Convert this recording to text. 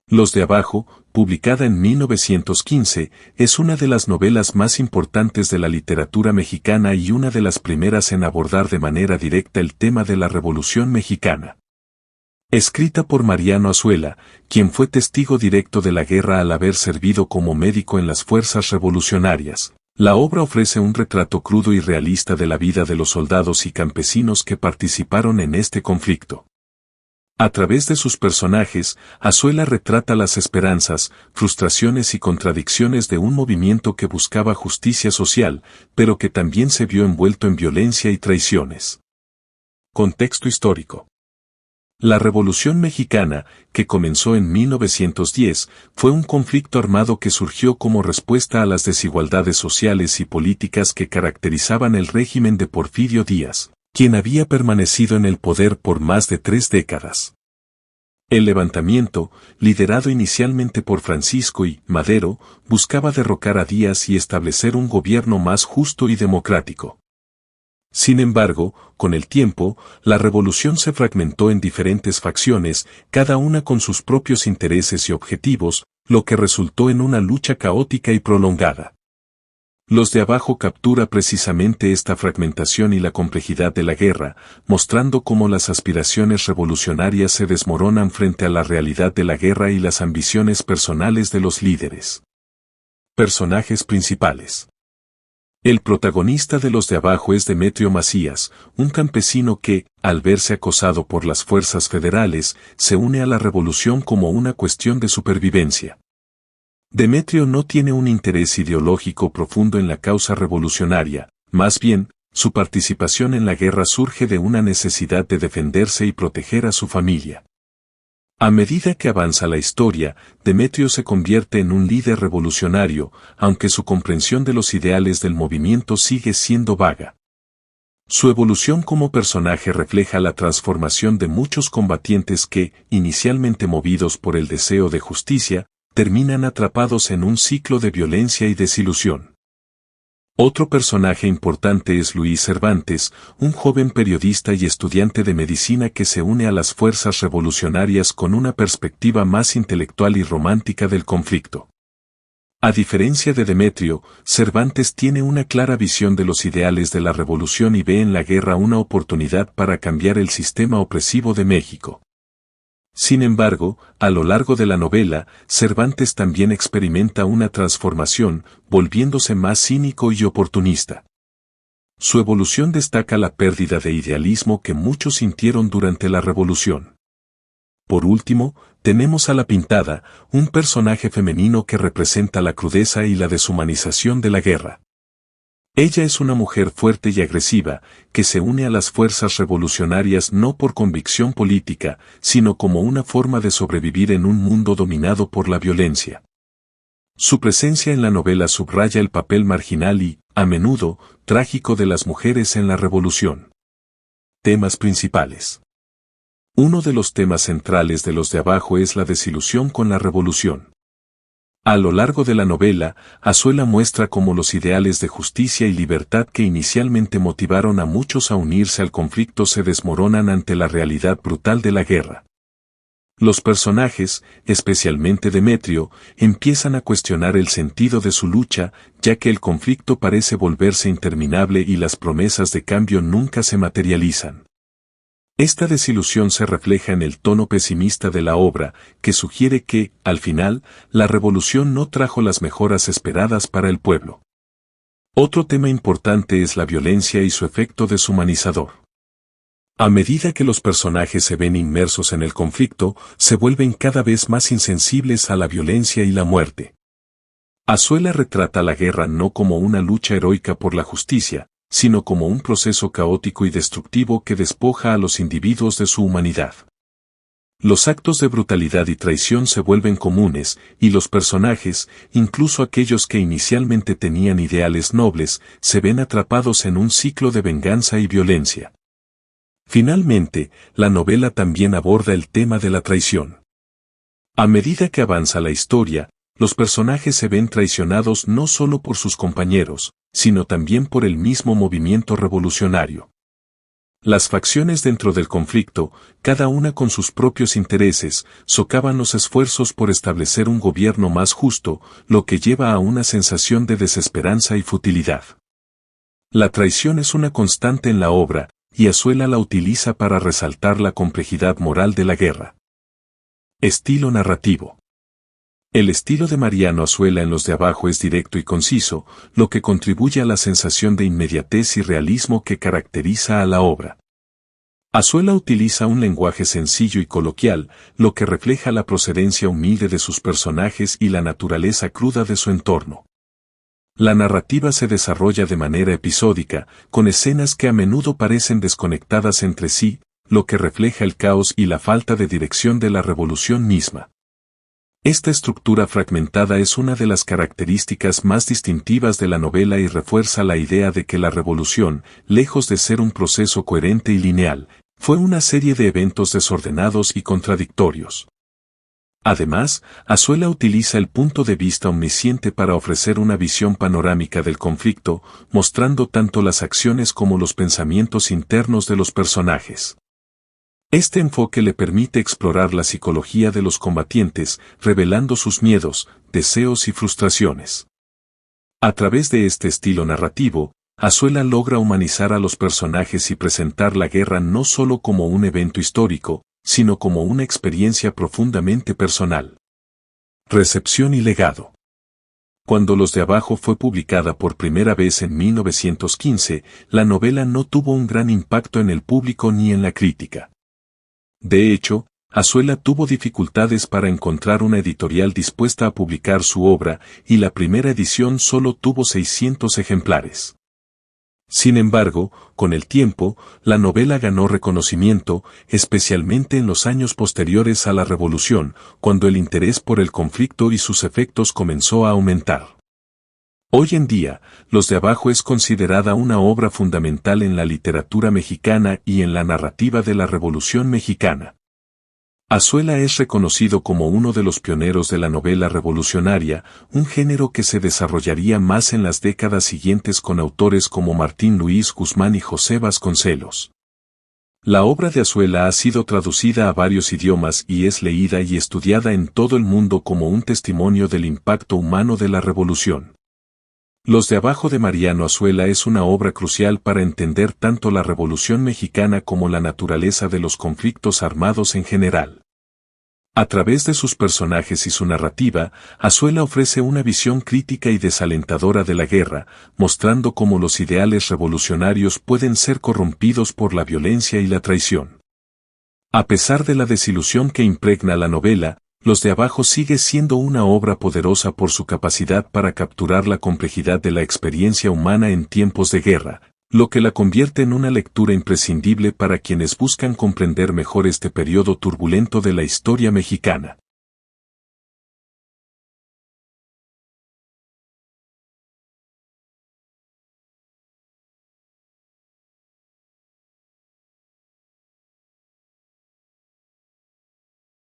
Los de Abajo, publicada en 1915, es una de las novelas más importantes de la literatura mexicana y una de las primeras en abordar de manera directa el tema de la Revolución Mexicana. Escrita por Mariano Azuela, quien fue testigo directo de la guerra al haber servido como médico en las fuerzas revolucionarias, la obra ofrece un retrato crudo y realista de la vida de los soldados y campesinos que participaron en este conflicto. A través de sus personajes, Azuela retrata las esperanzas, frustraciones y contradicciones de un movimiento que buscaba justicia social, pero que también se vio envuelto en violencia y traiciones. Contexto histórico. La Revolución Mexicana, que comenzó en 1910, fue un conflicto armado que surgió como respuesta a las desigualdades sociales y políticas que caracterizaban el régimen de Porfirio Díaz, quien había permanecido en el poder por más de 3 décadas. El levantamiento, liderado inicialmente por Francisco I. Madero, buscaba derrocar a Díaz y establecer un gobierno más justo y democrático. Sin embargo, con el tiempo, la revolución se fragmentó en diferentes facciones, cada una con sus propios intereses y objetivos, lo que resultó en una lucha caótica y prolongada. Los de Abajo captura precisamente esta fragmentación y la complejidad de la guerra, mostrando cómo las aspiraciones revolucionarias se desmoronan frente a la realidad de la guerra y las ambiciones personales de los líderes. Personajes principales. El protagonista de Los de Abajo es Demetrio Macías, un campesino que, al verse acosado por las fuerzas federales, se une a la revolución como una cuestión de supervivencia. Demetrio no tiene un interés ideológico profundo en la causa revolucionaria, más bien, su participación en la guerra surge de una necesidad de defenderse y proteger a su familia. A medida que avanza la historia, Demetrio se convierte en un líder revolucionario, aunque su comprensión de los ideales del movimiento sigue siendo vaga. Su evolución como personaje refleja la transformación de muchos combatientes que, inicialmente movidos por el deseo de justicia, terminan atrapados en un ciclo de violencia y desilusión. Otro personaje importante es Luis Cervantes, un joven periodista y estudiante de medicina que se une a las fuerzas revolucionarias con una perspectiva más intelectual y romántica del conflicto. A diferencia de Demetrio, Cervantes tiene una clara visión de los ideales de la revolución y ve en la guerra una oportunidad para cambiar el sistema opresivo de México. Sin embargo, a lo largo de la novela, Cervantes también experimenta una transformación, volviéndose más cínico y oportunista. Su evolución destaca la pérdida de idealismo que muchos sintieron durante la revolución. Por último, tenemos a La Pintada, un personaje femenino que representa la crudeza y la deshumanización de la guerra. Ella es una mujer fuerte y agresiva, que se une a las fuerzas revolucionarias no por convicción política, sino como una forma de sobrevivir en un mundo dominado por la violencia. Su presencia en la novela subraya el papel marginal y, a menudo, trágico de las mujeres en la revolución. Temas principales. Uno de los temas centrales de Los de Abajo es la desilusión con la revolución. A lo largo de la novela, Azuela muestra cómo los ideales de justicia y libertad que inicialmente motivaron a muchos a unirse al conflicto se desmoronan ante la realidad brutal de la guerra. Los personajes, especialmente Demetrio, empiezan a cuestionar el sentido de su lucha, ya que el conflicto parece volverse interminable y las promesas de cambio nunca se materializan. Esta desilusión se refleja en el tono pesimista de la obra, que sugiere que, al final, la revolución no trajo las mejoras esperadas para el pueblo. Otro tema importante es la violencia y su efecto deshumanizador. A medida que los personajes se ven inmersos en el conflicto, se vuelven cada vez más insensibles a la violencia y la muerte. Azuela retrata la guerra no como una lucha heroica por la justicia, sino como un proceso caótico y destructivo que despoja a los individuos de su humanidad. Los actos de brutalidad y traición se vuelven comunes, y los personajes, incluso aquellos que inicialmente tenían ideales nobles, se ven atrapados en un ciclo de venganza y violencia. Finalmente, la novela también aborda el tema de la traición. A medida que avanza la historia, los personajes se ven traicionados no solo por sus compañeros, sino también por el mismo movimiento revolucionario. Las facciones dentro del conflicto, cada una con sus propios intereses, socavan los esfuerzos por establecer un gobierno más justo, lo que lleva a una sensación de desesperanza y futilidad. La traición es una constante en la obra, y Azuela la utiliza para resaltar la complejidad moral de la guerra. Estilo narrativo. El estilo de Mariano Azuela en Los de Abajo es directo y conciso, lo que contribuye a la sensación de inmediatez y realismo que caracteriza a la obra. Azuela utiliza un lenguaje sencillo y coloquial, lo que refleja la procedencia humilde de sus personajes y la naturaleza cruda de su entorno. La narrativa se desarrolla de manera episódica, con escenas que a menudo parecen desconectadas entre sí, lo que refleja el caos y la falta de dirección de la revolución misma. Esta estructura fragmentada es una de las características más distintivas de la novela y refuerza la idea de que la revolución, lejos de ser un proceso coherente y lineal, fue una serie de eventos desordenados y contradictorios. Además, Azuela utiliza el punto de vista omnisciente para ofrecer una visión panorámica del conflicto, mostrando tanto las acciones como los pensamientos internos de los personajes. Este enfoque le permite explorar la psicología de los combatientes, revelando sus miedos, deseos y frustraciones. A través de este estilo narrativo, Azuela logra humanizar a los personajes y presentar la guerra no solo como un evento histórico, sino como una experiencia profundamente personal. Recepción y legado. Cuando Los de Abajo fue publicada por primera vez en 1915, la novela no tuvo un gran impacto en el público ni en la crítica. De hecho, Azuela tuvo dificultades para encontrar una editorial dispuesta a publicar su obra, y la primera edición solo tuvo 600 ejemplares. Sin embargo, con el tiempo, la novela ganó reconocimiento, especialmente en los años posteriores a la Revolución, cuando el interés por el conflicto y sus efectos comenzó a aumentar. Hoy en día, Los de Abajo es considerada una obra fundamental en la literatura mexicana y en la narrativa de la Revolución Mexicana. Azuela es reconocido como uno de los pioneros de la novela revolucionaria, un género que se desarrollaría más en las décadas siguientes con autores como Martín Luis Guzmán y José Vasconcelos. La obra de Azuela ha sido traducida a varios idiomas y es leída y estudiada en todo el mundo como un testimonio del impacto humano de la revolución. Los de Abajo de Mariano Azuela es una obra crucial para entender tanto la Revolución Mexicana como la naturaleza de los conflictos armados en general. A través de sus personajes y su narrativa, Azuela ofrece una visión crítica y desalentadora de la guerra, mostrando cómo los ideales revolucionarios pueden ser corrompidos por la violencia y la traición. A pesar de la desilusión que impregna la novela, Los de Abajo sigue siendo una obra poderosa por su capacidad para capturar la complejidad de la experiencia humana en tiempos de guerra, lo que la convierte en una lectura imprescindible para quienes buscan comprender mejor este periodo turbulento de la historia mexicana.